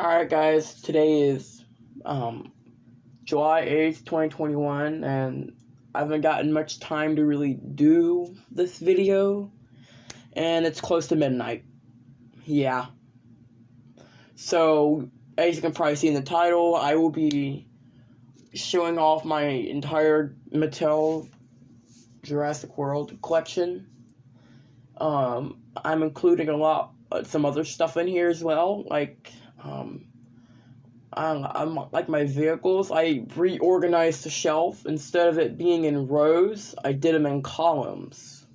Alright guys, today is July 8th, 2021, and I haven't gotten much time to really do this video, and it's close to midnight. Yeah. So, as you can probably see in the title, I will be showing off my entire Mattel Jurassic World collection. I'm including some other stuff in here as well, like, I'm like my vehicles. I reorganized the shelf. Instead of it being in rows, I did them in columns.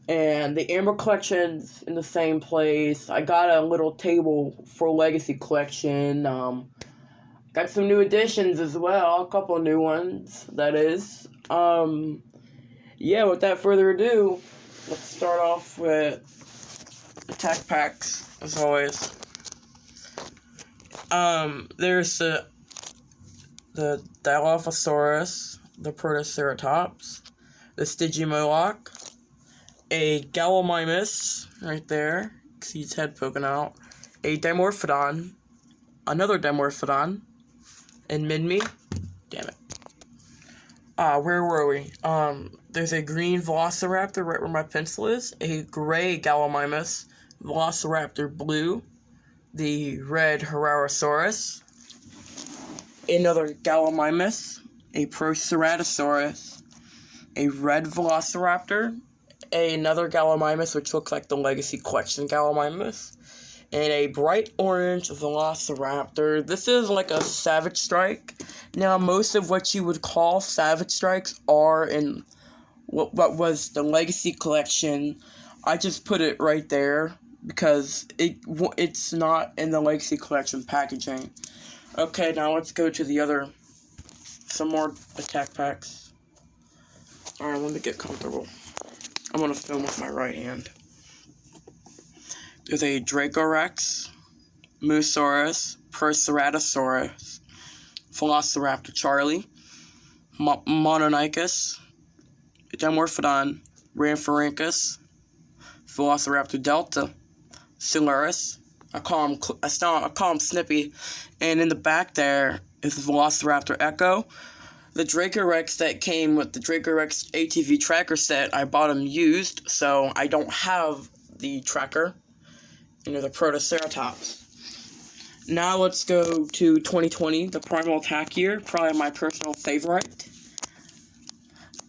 And the Amber collection's in the same place. I got a little table for Legacy collection. Got some new additions as well. A couple of new ones, that is. Yeah, without further ado, let's start off with attack packs, as always. There's the Dilophosaurus, the Protoceratops, the Stygimoloch, a Gallimimus, right there, see its head poking out, a Dimorphodon, another Dimorphodon, and Midme, damn it. Where were we? There's a green Velociraptor right where my pencil is, a gray Gallimimus, Velociraptor blue, the red Herrerasaurus, another Gallimimus, a Proceratosaurus, a red Velociraptor, another Gallimimus, which looks like the Legacy Collection Gallimimus, and a bright orange Velociraptor. This is like a Savage Strike. Now, most of what you would call Savage Strikes are in what was the Legacy Collection. I just put it right there because it's not in the Legacy Collection packaging. Okay, now let's go to some more attack packs. Alright, let me get comfortable. I'm gonna film with my right hand. There's a Dracorex, Moosaurus, Proceratosaurus, Velociraptor Charlie, Mononychus, Dimorphodon, Rhamphorhynchus, Velociraptor Delta, Siluris. I call him Snippy, and in the back there is the Velociraptor Echo. The Dracorex that came with the Dracorex ATV tracker set, I bought them used, so I don't have the tracker. The Protoceratops. Now let's go to 2020, the Primal Attack year, probably my personal favorite.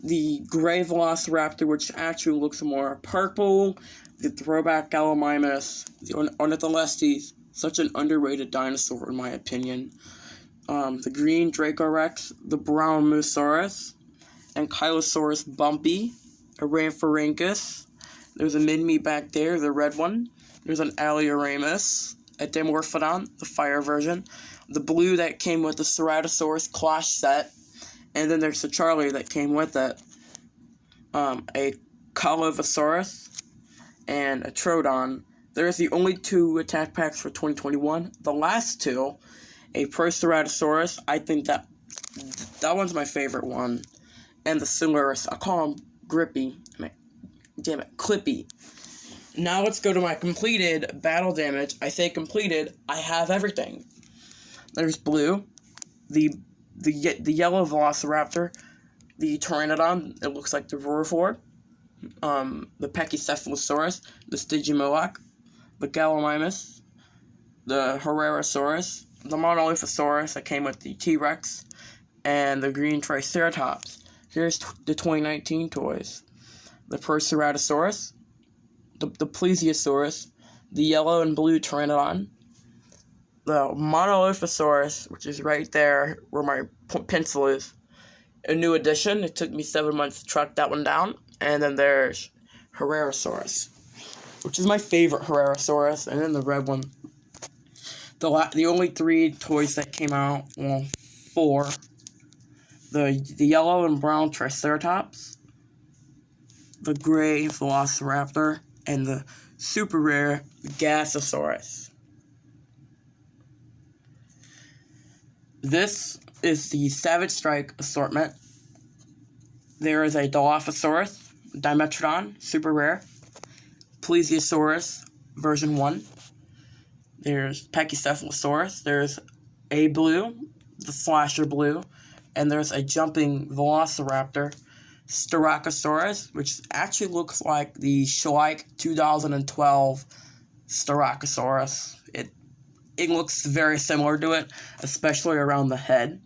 The gray Velociraptor, which actually looks more purple. The throwback Gallimimus, the Ornitholestes, such an underrated dinosaur in my opinion. The green Dracorex, the brown Moosaurus, Ankylosaurus Bumpy, a Rhamphorhynchus. There's a Midme back there, the red one. There's an Alioramus, a Dimorphodon, the fire version. The blue that came with the Ceratosaurus Clash set. And then there's the Charlie that came with it. A Colovosaurus and a Troodon. There's the only two attack packs for 2021. The last two, a Proceratosaurus, I think that one's my favorite one. And the Siluris, I call him Grippy. Damn it, Clippy. Now let's go to my completed battle damage. I say completed, I have everything. There's blue, the yellow Velociraptor, the Pteranodon, it looks like the Roarfor, the Pachycephalosaurus, the Stygimoloch, the Gallimimus, the Herrerasaurus, the Monolithosaurus that came with the T-Rex, and the green Triceratops. Here's the 2019 toys. The Proceratosaurus, the Plesiosaurus, the yellow and blue Pteranodon, the Monolithosaurus, which is right there where my pencil is, a new addition. It took me 7 months to track that one down. And then there's Herrerasaurus, which is my favorite Herrerasaurus, and then the red one. The only three toys that came out, well, four. The yellow and brown Triceratops, the gray Velociraptor, and the super rare Gasosaurus. This is the Savage Strike assortment. There is a Dilophosaurus, Dimetrodon, super rare, Plesiosaurus, version 1, There's Pachycephalosaurus. There's a blue, the slasher blue, and there's a jumping velociraptor, Styracosaurus, which actually looks like the Schleich 2012 Styracosaurus. It looks very similar to it, especially around the head.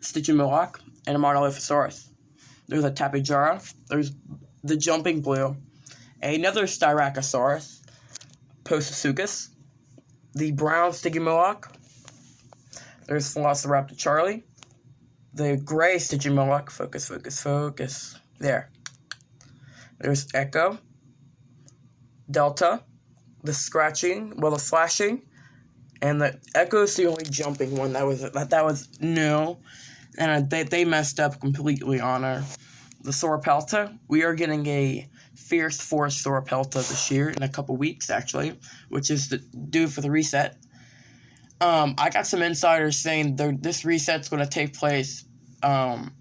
Stygimoloch, and a Monolithosaurus. There's a Tapejara. There's the jumping blue. Another Styracosaurus, Postosuchus. The brown Stygimoloch. There's Velociraptor Charlie. The gray Stygimoloch. Focus. There. There's Echo. Delta. The flashing. And the Echo's the only jumping one that was new. And they messed up completely on her. The Sauropelta. We are getting a Fierce Force Sauropelta this year in a couple weeks, actually, which is due for the reset. I got some insiders saying this reset's going to take place the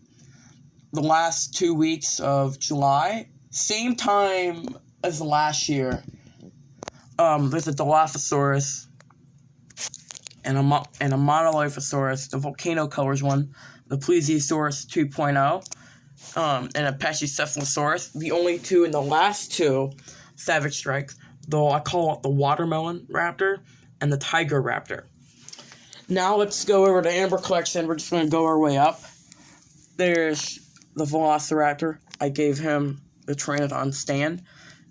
last 2 weeks of July, same time as last year. There's a Dilophosaurus and a Monolithosaurus, the Volcano Colors one, the Plesiosaurus 2.0, and a Pachycephalosaurus. The only two in the last two Savage Strikes, though I call it the Watermelon Raptor and the Tiger Raptor. Now let's go over to Amber Collection. We're just going to go our way up. There's the Velociraptor. I gave him the Pteranodon stand.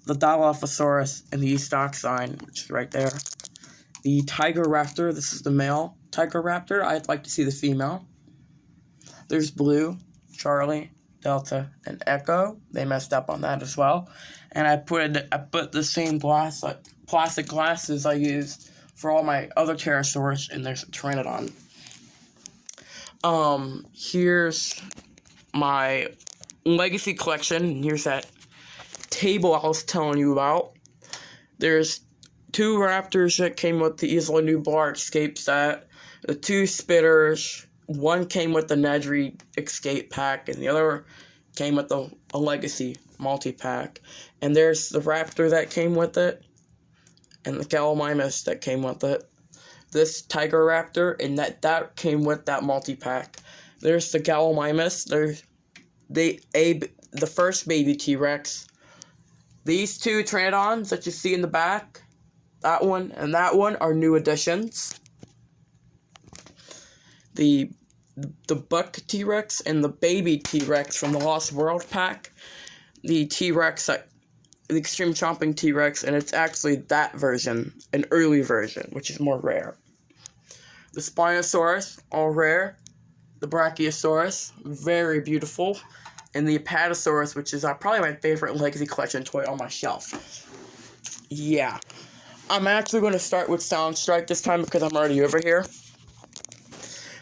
The Dilophosaurus and the Eastoxine, which is right there. The Tiger Raptor. This is the male Tiger Raptor. I'd like to see the female. There's Blue, Charlie, Delta, and Echo. They messed up on that as well. And I put the same plastic glasses I used for all my other pterosaurs, and there's a Pteranodon. Here's my legacy collection. Here's that table I was telling you about. There's 2 raptors that came with the Isla Nublar Escape set. The 2 spitters. One came with the Nedry Escape pack, and the other came with a Legacy multi-pack. And there's the raptor that came with it, and the Gallimimus that came with it. This Tiger Raptor, and that came with that multi-pack. There's the Gallimimus. There's the first baby T-Rex. These 2 Pteranodons that you see in the back, that one and that one, are new additions. The Buck T-Rex and the baby T-Rex from the Lost World pack. The T-Rex, the Extreme Chomping T-Rex, and it's actually that version, an early version, which is more rare. The Spinosaurus, all rare. The Brachiosaurus, very beautiful. And the Apatosaurus, which is probably my favorite Legacy Collection toy on my shelf. Yeah. I'm actually going to start with Soundstrike this time because I'm already over here.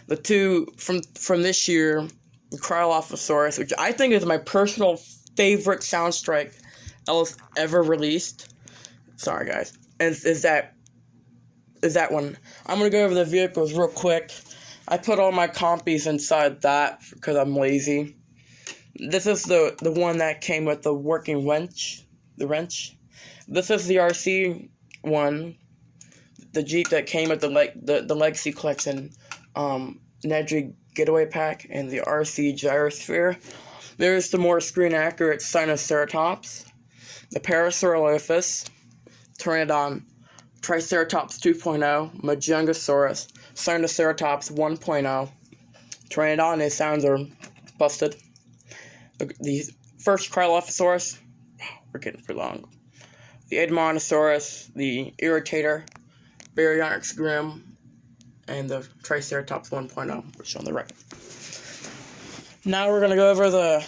The 2 from this year, the Cryolophosaurus, which I think is my personal favorite Soundstrike ever released. Sorry, guys. And is that one. I'm going to go over the vehicles real quick. I put all my compies inside that because I'm lazy. This is the one that came with the working wrench. The wrench. This is the RC one. The Jeep that came with the Legacy Collection Nedry Getaway Pack and the RC Gyrosphere. There's the more screen-accurate Sinoceratops, the Parasaurolophus, Pteranodon, Triceratops 2.0, Majungasaurus, Sinoceratops 1.0. Pteranodon, his sounds are busted. The first Cryolophosaurus, we're getting pretty long. The Edmontosaurus, the Irritator, Baryonyx Grim, and the Triceratops 1.0, which is on the right. Now we're going to go over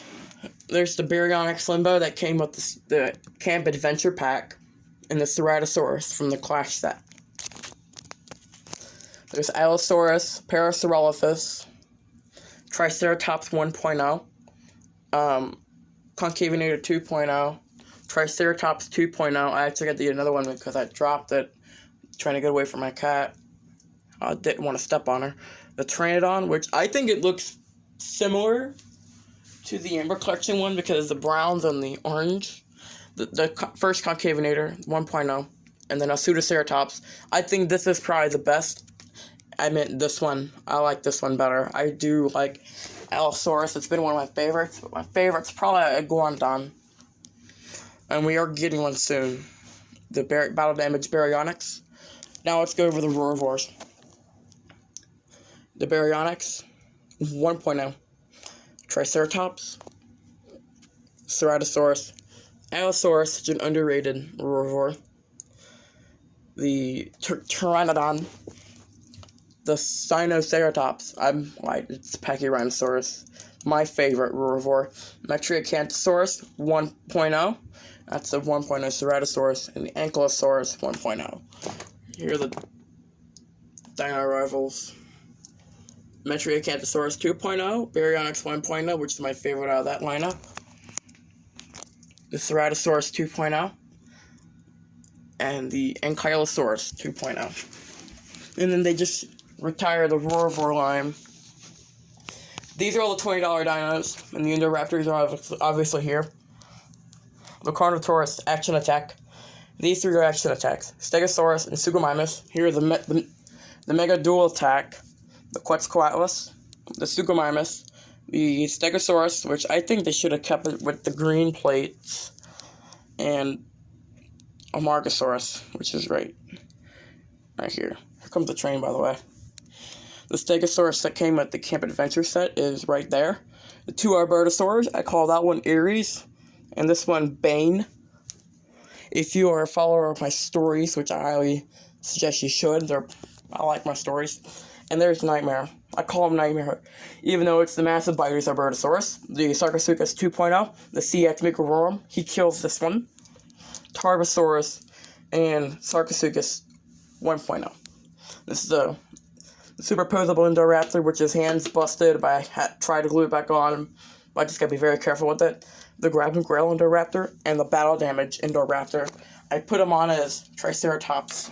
there's the Baryonyx Limbo that came with the Camp Adventure Pack, and the Ceratosaurus from the Clash set. There's Allosaurus, Parasaurolophus, Triceratops 1.0, Concavinator 2.0, Triceratops 2.0. I actually got to get another one because I dropped it trying to get away from my cat. I didn't want to step on her. The Pteranodon, which I think it looks similar to the Amber Collection one because the browns and the orange. The first Concavinator 1.0, and then a Pseudoceratops. I think this is probably the best. I meant this one. I like this one better. I do like Allosaurus. It's been one of my favorites, but my favorite's probably a Iguanodon. And we are getting one soon. The Battle Damage Baryonyx. Now let's go over the Roarivores. The Baryonyx 1.0. Triceratops. Ceratosaurus. Allosaurus, such an underrated Roarivore. The Pteranodon. The Sinoceratops. I'm like, it's Pachyrhinosaurus. My favorite Roarivore. Metriacanthosaurus 1.0. That's the 1.0 Ceratosaurus. And the Ankylosaurus 1.0. Here are the dino rivals. Metriacanthosaurus 2.0. Baryonyx 1.0, which is my favorite out of that lineup. The Ceratosaurus 2.0. And the Ankylosaurus 2.0. And then they just retire the Roarivore line. These are all the $20 dinos, and the Indoraptors are obviously here. The Carnotaurus, Action Attack. These three are Action Attacks. Stegosaurus and Suchomimus. Here are the Mega Dual Attack. The Quetzalcoatlus. The Suchomimus. The Stegosaurus, which I think they should have kept it with the green plates. And a Margosaurus, which is right here. Here comes the train, by the way. The Stegosaurus that came with the Camp Adventure set is right there. The two Arbotosaurs, I call that one Ares, and this one Bane. If you are a follower of my stories, which I highly suggest you should, I like my stories. And there's Nightmare. I call him Nightmare, even though it's the massive biters Arbotosaurus. The Sarcosuchus 2.0, the CX Microvorum, he kills this one. Tarbosaurus and Sarcosuchus 1.0. This is the superposable Indoraptor, which his hands busted, but I tried to glue it back on. But I just gotta be very careful with it. The Grab and Grail Indoraptor and the Battle Damage Indoraptor. I put them on as Triceratops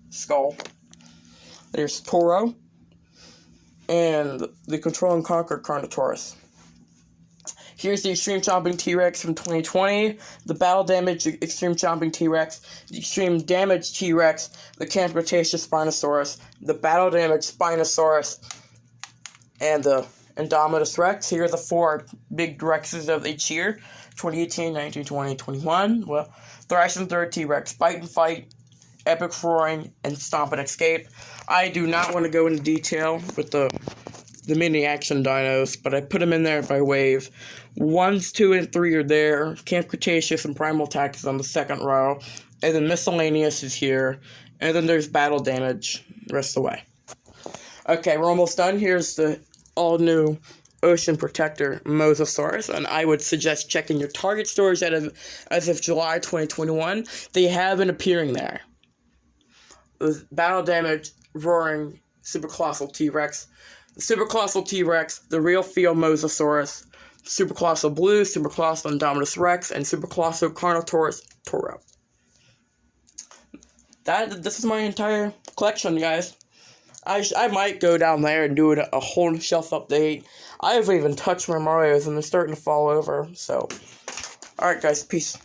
skull. There's Toro and the Control and Conquer Carnotaurus. Here's the Extreme Chomping T-Rex from 2020, the Battle Damage Extreme Chomping T-Rex, the Extreme Damage T-Rex, the Camp Cretaceous Spinosaurus, the Battle Damage Spinosaurus, and the Indominus Rex. Here are the four big Rexes of each year, 2018, 19, 20, 21. Well, Thrashing Third T-Rex, Bite and Fight, Epic Roaring, and Stomp and Escape. I do not want to go into detail with the mini action dinos, but I put them in there by wave. 1s, 2, and 3 are there. Camp Cretaceous and Primal Attack is on the second row. And then Miscellaneous is here. And then there's Battle Damage the rest of the way. Okay, we're almost done. Here's the all-new Ocean Protector Mosasaurus, and I would suggest checking your Target stores as of July 2021. They have been appearing there. The Battle Damage Roaring Super Colossal T-Rex, the Super Colossal T-Rex, the Real Feel Mosasaurus, Super Colossal Blue, Super Colossal Indominus Rex, and Super Colossal Carnotaurus Toro. This is my entire collection, guys. I might go down there and do a whole shelf update. I haven't even touched my Marios, and they're starting to fall over, so. Alright, guys, peace.